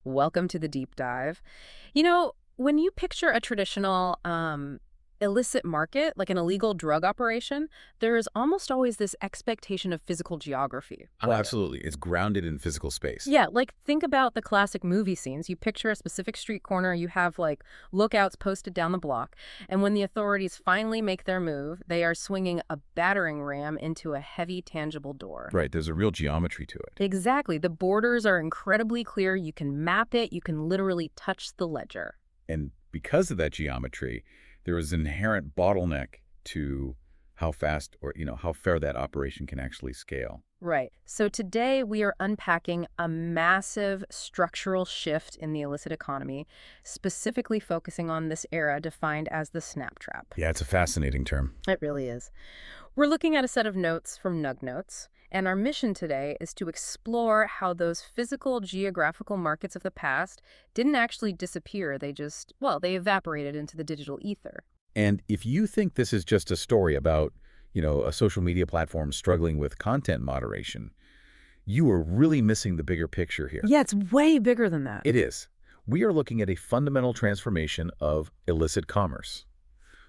Welcome to the deep dive. When you picture a traditional illicit market, like an illegal drug operation, there is almost always this expectation of physical geography. Oh, absolutely. It's grounded in physical space. Yeah, like think about the classic movie scenes. You picture a specific street corner, you have like lookouts posted down the block, and when the authorities finally make their move, they are swinging a battering ram into a heavy, tangible door. Right. There's a real geometry to it. Exactly. The borders are incredibly clear. You can map it. You can literally touch the ledger. And because of that geometry, there is an inherent bottleneck to how fast or, how far that operation can actually scale. Right. So today we are unpacking a massive structural shift in the illicit economy, specifically focusing on this era defined as the Snaptrap. Yeah, it's a fascinating term. It really is. We're looking at a set of notes from Nug Notes, and our mission today is to explore how those physical geographical markets of the past didn't actually disappear. They evaporated into the digital ether. And if you think this is just a story about, a social media platform struggling with content moderation, you are really missing the bigger picture here. Yeah, it's way bigger than that. It is. We are looking at a fundamental transformation of illicit commerce.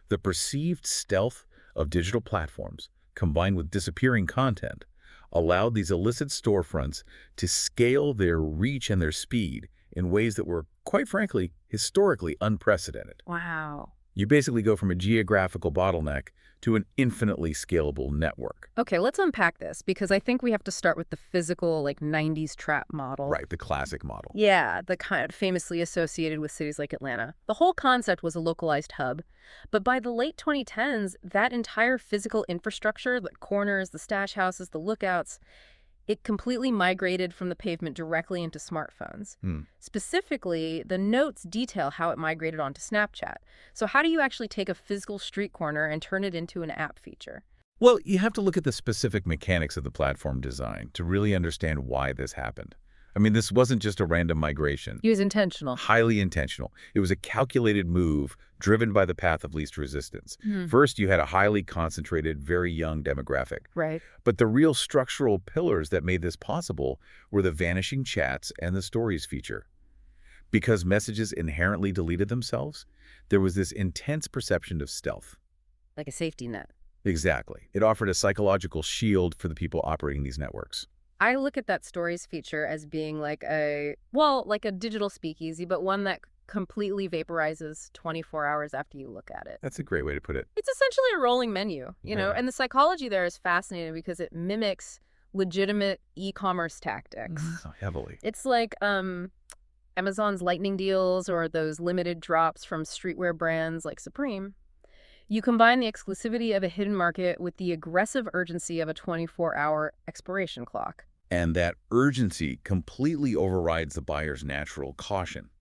The perceived stealth of digital platforms, combined with disappearing content, allowed these illicit storefronts to scale their reach and their speed in ways that were, quite frankly, historically unprecedented. Wow. You basically go from a geographical bottleneck to an infinitely scalable network. Okay, let's unpack this because I think we have to start with the physical, 90s trap model. Right, the classic model. Yeah, the kind famously associated with cities like Atlanta. The whole concept was a localized hub, but by the late 2010s, that entire physical infrastructure, the corners, the stash houses, the lookouts, it completely migrated from the pavement directly into smartphones. Specifically, the notes detail how it migrated onto Snapchat. So how do you actually take a physical street corner and turn it into an app feature? Well, you have to look at the specific mechanics of the platform design to really understand why this happened. I mean, this wasn't just a random migration. It was intentional. Highly intentional. It was a calculated move driven by the path of least resistance. First, you had a highly concentrated, very young demographic. Right. But the real structural pillars that made this possible were the vanishing chats and the stories feature. Because messages inherently deleted themselves, there was this intense perception of stealth. Like a safety net. Exactly. It offered a psychological shield for the people operating these networks. I look at that stories feature as being like a digital speakeasy, but one that completely vaporizes 24 hours after you look at it. That's a great way to put it. It's essentially a rolling menu, Yeah. and the psychology there is fascinating because it mimics legitimate e-commerce tactics. Oh, heavily. It's like Amazon's lightning deals or those limited drops from streetwear brands like Supreme. You combine the exclusivity of a hidden market with the aggressive urgency of a 24-hour expiration clock. And that urgency completely overrides the buyer's natural caution.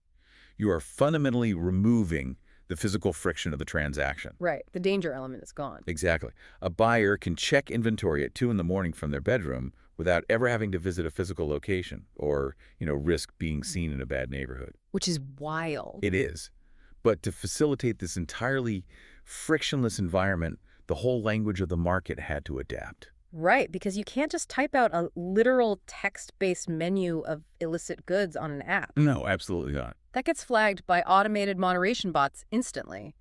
You are fundamentally removing the physical friction of the transaction. Right. The danger element is gone. Exactly. A buyer can check inventory at 2 in the morning from their bedroom without ever having to visit a physical location or, risk being seen in a bad neighborhood. Which is wild. It is. But to facilitate this entirely frictionless environment, the whole language of the market had to adapt. Right, because you can't just type out a literal text-based menu of illicit goods on an app. No, absolutely not. That gets flagged by automated moderation bots instantly.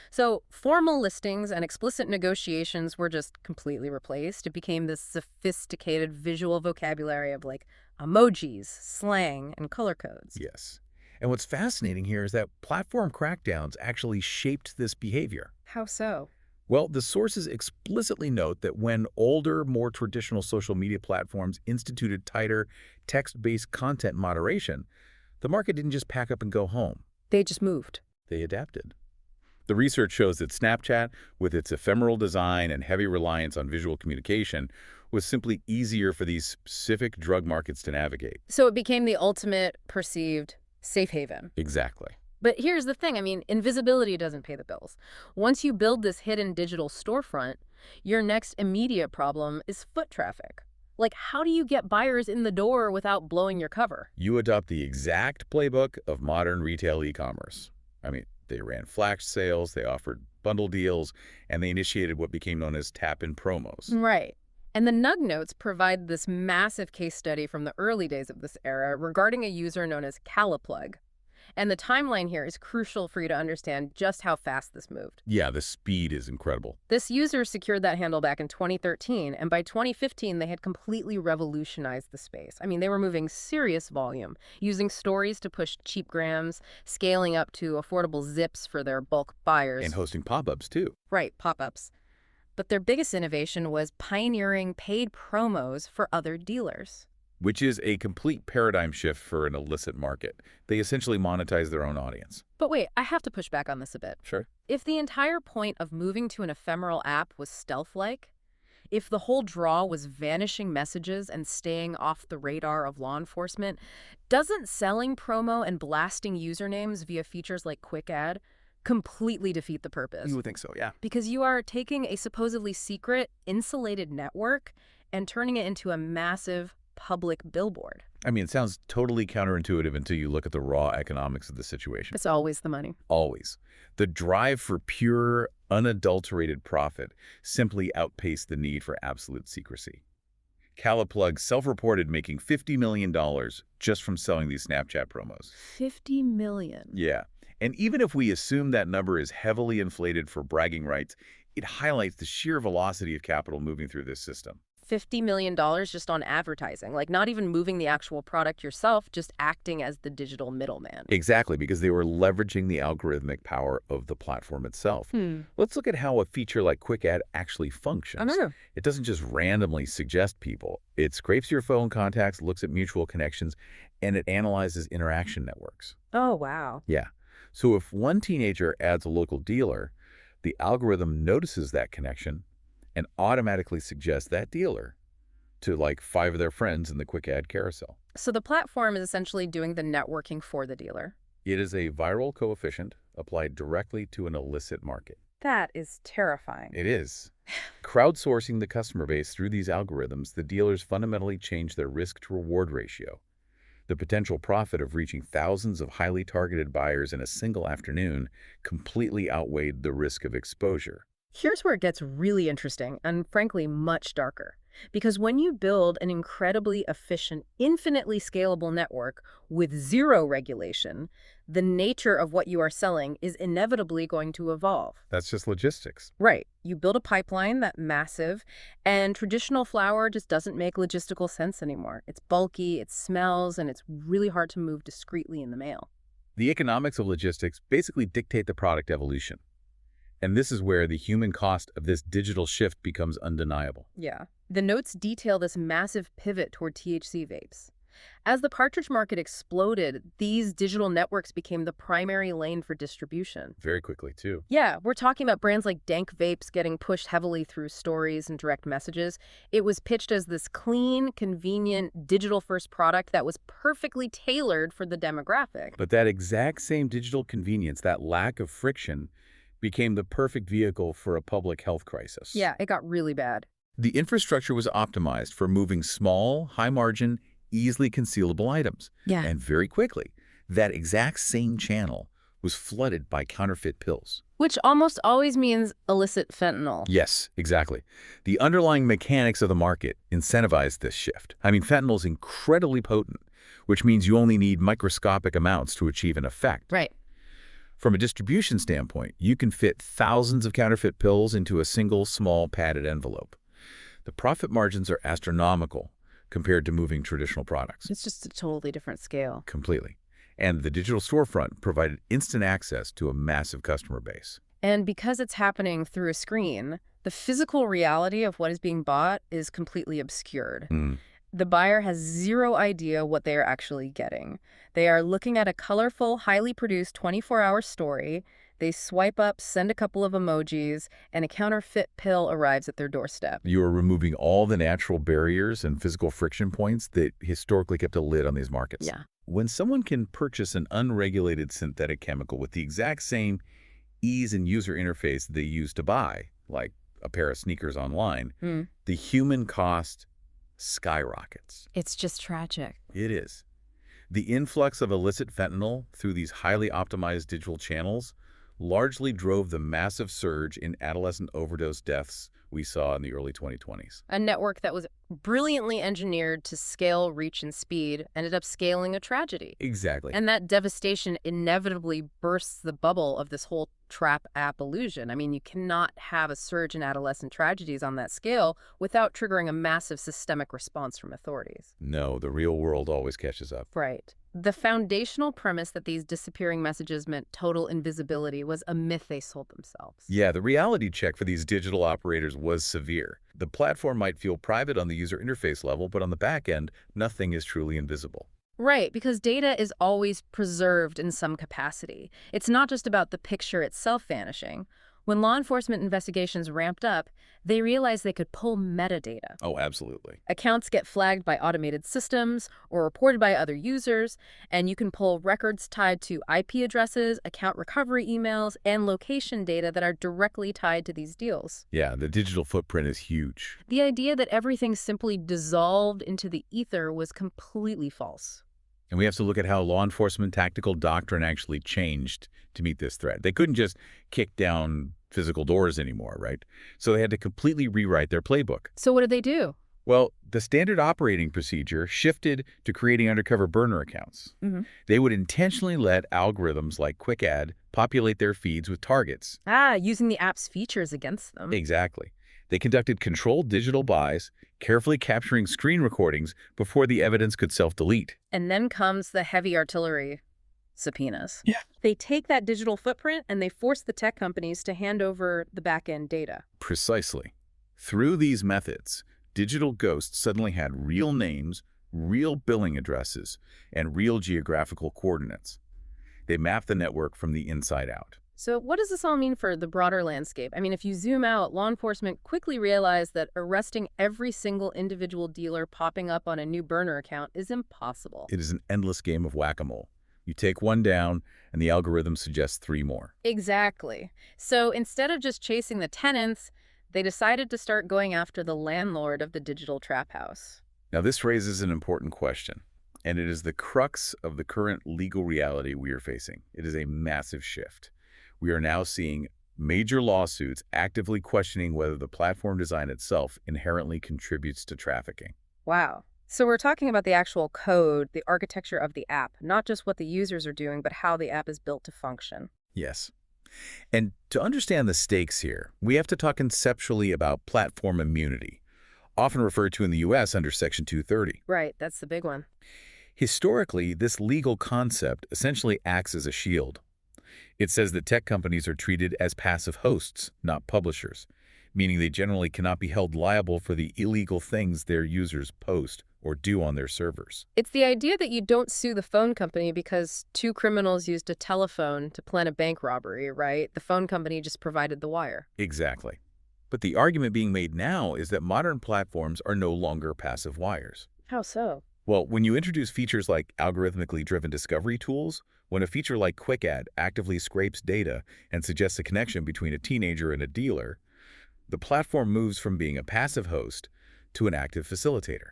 So formal listings and explicit negotiations were just completely replaced. It became this sophisticated visual vocabulary of emojis, slang, and color codes. Yes. And what's fascinating here is that platform crackdowns actually shaped this behavior. How so? Well, the sources explicitly note that when older, more traditional social media platforms instituted tighter text-based content moderation, the market didn't just pack up and go home. They just moved. They adapted. The research shows that Snapchat, with its ephemeral design and heavy reliance on visual communication, was simply easier for these specific drug markets to navigate. So it became the ultimate perceived safe haven. Exactly. But here's the thing. Invisibility doesn't pay the bills. Once you build this hidden digital storefront, your next immediate problem is foot traffic. How do you get buyers in the door without blowing your cover? You adopt the exact playbook of modern retail e-commerce. They ran flash sales, they offered bundle deals, and they initiated what became known as tap-in promos. Right. And the Nug Notes provide this massive case study from the early days of this era regarding a user known as Caliplug. And the timeline here is crucial for you to understand just how fast this moved. Yeah, the speed is incredible. This user secured that handle back in 2013, and by 2015, they had completely revolutionized the space. I mean, they were moving serious volume, using stories to push cheap grams, scaling up to affordable zips for their bulk buyers. And hosting pop-ups, too. Right, pop-ups. But their biggest innovation was pioneering paid promos for other dealers. Which is a complete paradigm shift for an illicit market. They essentially monetize their own audience. But wait, I have to push back on this a bit. Sure. If the entire point of moving to an ephemeral app was stealth-like, if the whole draw was vanishing messages and staying off the radar of law enforcement, doesn't selling promo and blasting usernames via features like Quick Add completely defeat the purpose? You would think so, yeah. Because you are taking a supposedly secret, insulated network and turning it into a massive public billboard. I mean, it sounds totally counterintuitive until you look at the raw economics of the situation. It's always the money. Always. The drive for pure, unadulterated profit simply outpaced the need for absolute secrecy. Caliplug self-reported making $50 million just from selling these Snapchat promos. 50 million. Yeah. And even if we assume that number is heavily inflated for bragging rights, it highlights the sheer velocity of capital moving through this system. $50 million just on advertising, like not even moving the actual product yourself, just acting as the digital middleman. Exactly, because they were leveraging the algorithmic power of the platform itself. Let's look at how a feature like Quick Add actually functions. I don't know. It doesn't just randomly suggest people. It scrapes your phone contacts, looks at mutual connections, and it analyzes interaction networks. Oh, wow. Yeah. So if one teenager adds a local dealer, the algorithm notices that connection and automatically suggests that dealer to like 5 of their friends in the Quick Add carousel. So the platform is essentially doing the networking for the dealer. It is a viral coefficient applied directly to an illicit market. That is terrifying. It is. Crowdsourcing the customer base through these algorithms, the dealers fundamentally change their risk-to-reward ratio. The potential profit of reaching thousands of highly targeted buyers in a single afternoon completely outweighed the risk of exposure. Here's where it gets really interesting and, frankly, much darker. Because when you build an incredibly efficient, infinitely scalable network with zero regulation, the nature of what you are selling is inevitably going to evolve. That's just logistics. Right. You build a pipeline that's massive, and traditional flour just doesn't make logistical sense anymore. It's bulky, it smells, and it's really hard to move discreetly in the mail. The economics of logistics basically dictate the product evolution. And this is where the human cost of this digital shift becomes undeniable. Yeah. The notes detail this massive pivot toward THC vapes. As the cartridge market exploded, these digital networks became the primary lane for distribution. Very quickly, too. Yeah, we're talking about brands like Dank Vapes getting pushed heavily through stories and direct messages. It was pitched as this clean, convenient, digital-first product that was perfectly tailored for the demographic. But that exact same digital convenience, that lack of friction, became the perfect vehicle for a public health crisis. Yeah, it got really bad. The infrastructure was optimized for moving small, high-margin, easily concealable items. Yeah. And very quickly, that exact same channel was flooded by counterfeit pills. Which almost always means illicit fentanyl. Yes, exactly. The underlying mechanics of the market incentivized this shift. I mean, fentanyl is incredibly potent, which means you only need microscopic amounts to achieve an effect. Right. From a distribution standpoint, you can fit thousands of counterfeit pills into a single small padded envelope. The profit margins are astronomical compared to moving traditional products. It's just a totally different scale. Completely. And the digital storefront provided instant access to a massive customer base. And because it's happening through a screen, the physical reality of what is being bought is completely obscured. The buyer has zero idea what they are actually getting. They are looking at a colorful, highly produced 24-hour story. They swipe up, send a couple of emojis, and a counterfeit pill arrives at their doorstep. You are removing all the natural barriers and physical friction points that historically kept a lid on these markets. Yeah. When someone can purchase an unregulated synthetic chemical with the exact same ease and user interface they use to buy, like a pair of sneakers online, the human cost skyrockets. It's just tragic. It is. The influx of illicit fentanyl through these highly optimized digital channels largely drove the massive surge in adolescent overdose deaths we saw in the early 2020s. A network that was brilliantly engineered to scale, reach, and speed ended up scaling a tragedy. Exactly. And that devastation inevitably bursts the bubble of this whole trap app illusion. I mean, you cannot have a surge in adolescent tragedies on that scale without triggering a massive systemic response from authorities. No, the real world always catches up. Right. The foundational premise that these disappearing messages meant total invisibility was a myth they sold themselves. Yeah, the reality check for these digital operators was severe. The platform might feel private on the user interface level, but on the back end, nothing is truly invisible. Right, because data is always preserved in some capacity. It's not just about the picture itself vanishing. When law enforcement investigations ramped up, they realized they could pull metadata. Oh, absolutely. Accounts get flagged by automated systems or reported by other users, and you can pull records tied to IP addresses, account recovery emails, and location data that are directly tied to these deals. Yeah, the digital footprint is huge. The idea that everything simply dissolved into the ether was completely false. And we have to look at how law enforcement tactical doctrine actually changed to meet this threat. They couldn't just kick down physical doors anymore, right? So they had to completely rewrite their playbook. So what did they do? Well, the standard operating procedure shifted to creating undercover burner accounts. They would intentionally let algorithms like Quick Add populate their feeds with targets. Using the app's features against them. Exactly. They conducted controlled digital buys, carefully capturing screen recordings before the evidence could self-delete. And then comes the heavy artillery subpoenas. Yeah. They take that digital footprint and they force the tech companies to hand over the back-end data. Precisely. Through these methods, digital ghosts suddenly had real names, real billing addresses, and real geographical coordinates. They mapped the network from the inside out. So what does this all mean for the broader landscape? I mean, if you zoom out, law enforcement quickly realized that arresting every single individual dealer popping up on a new burner account is impossible. It is an endless game of whack-a-mole. You take one down, and the algorithm suggests 3 more. Exactly. So instead of just chasing the tenants, they decided to start going after the landlord of the digital trap house. Now, this raises an important question, and it is the crux of the current legal reality we are facing. It is a massive shift. We are now seeing major lawsuits actively questioning whether the platform design itself inherently contributes to trafficking. Wow. So we're talking about the actual code, the architecture of the app, not just what the users are doing, but how the app is built to function. Yes. And to understand the stakes here, we have to talk conceptually about platform immunity, often referred to in the U.S. under Section 230. Right, that's the big one. Historically, this legal concept essentially acts as a shield. It says that tech companies are treated as passive hosts, not publishers, meaning they generally cannot be held liable for the illegal things their users post or do on their servers. It's the idea that you don't sue the phone company because 2 criminals used a telephone to plan a bank robbery, right? The phone company just provided the wire. Exactly. But the argument being made now is that modern platforms are no longer passive wires. How so? Well, when you introduce features like algorithmically driven discovery tools, when a feature like Quick Add actively scrapes data and suggests a connection between a teenager and a dealer, the platform moves from being a passive host to an active facilitator.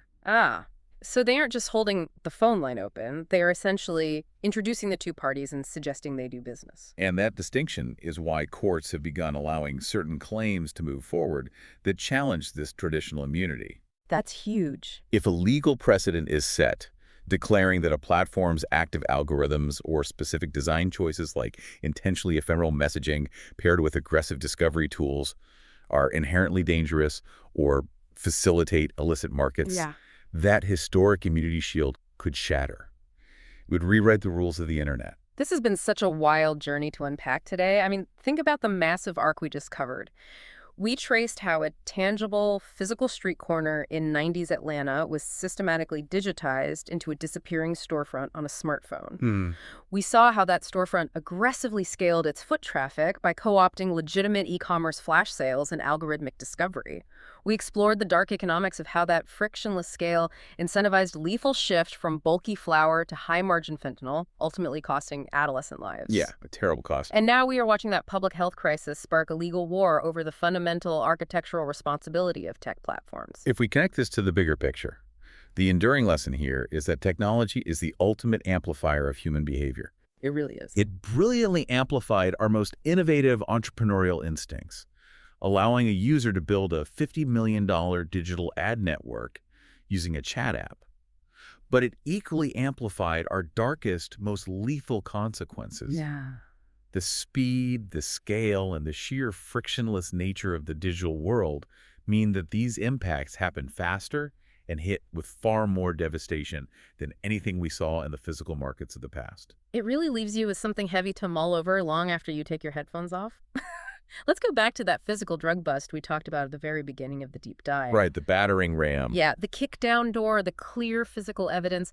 So they aren't just holding the phone line open, they are essentially introducing the 2 parties and suggesting they do business. And that distinction is why courts have begun allowing certain claims to move forward that challenge this traditional immunity. That's huge. If a legal precedent is set, declaring that a platform's active algorithms or specific design choices like intentionally ephemeral messaging paired with aggressive discovery tools are inherently dangerous or facilitate illicit markets, that historic immunity shield could shatter. It would rewrite the rules of the internet. This has been such a wild journey to unpack today. I mean, think about the massive arc we just covered. We traced how a tangible, physical street corner in 90s Atlanta was systematically digitized into a disappearing storefront on a smartphone. We saw how that storefront aggressively scaled its foot traffic by co-opting legitimate e-commerce flash sales and algorithmic discovery. We explored the dark economics of how that frictionless scale incentivized lethal shift from bulky flour to high-margin fentanyl, ultimately costing adolescent lives. Yeah, a terrible cost. And now we are watching that public health crisis spark a legal war over the fundamental architectural responsibility of tech platforms. If we connect this to the bigger picture, the enduring lesson here is that technology is the ultimate amplifier of human behavior. It really is. It brilliantly amplified our most innovative entrepreneurial instincts, allowing a user to build a $50 million digital ad network using a chat app. But it equally amplified our darkest, most lethal consequences. Yeah. The speed, the scale, and the sheer frictionless nature of the digital world mean that these impacts happen faster and hit with far more devastation than anything we saw in the physical markets of the past. It really leaves you with something heavy to mull over long after you take your headphones off. Let's go back to that physical drug bust we talked about at the very beginning of the deep dive. Right, the battering ram. Yeah, the kick down door, the clear physical evidence.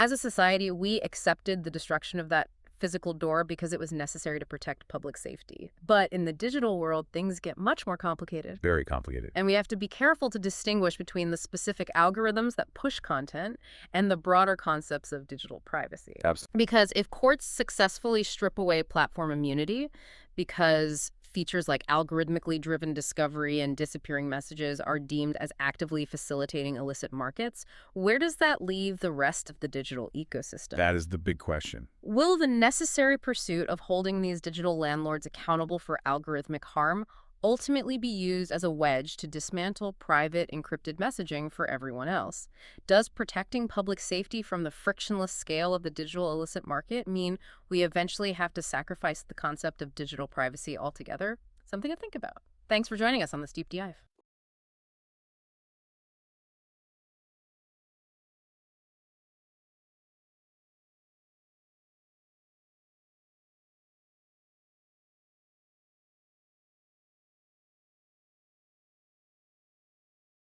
As a society, we accepted the destruction of that physical door because it was necessary to protect public safety. But in the digital world, things get much more complicated. Very complicated. And we have to be careful to distinguish between the specific algorithms that push content and the broader concepts of digital privacy. Absolutely. Because if courts successfully strip away platform immunity because features like algorithmically driven discovery and disappearing messages are deemed as actively facilitating illicit markets, where does that leave the rest of the digital ecosystem? That is the big question. Will the necessary pursuit of holding these digital landlords accountable for algorithmic harm ultimately be used as a wedge to dismantle private encrypted messaging for everyone else? Does protecting public safety from the frictionless scale of the digital illicit market mean we eventually have to sacrifice the concept of digital privacy altogether? Something to think about. Thanks for joining us on this deep dive.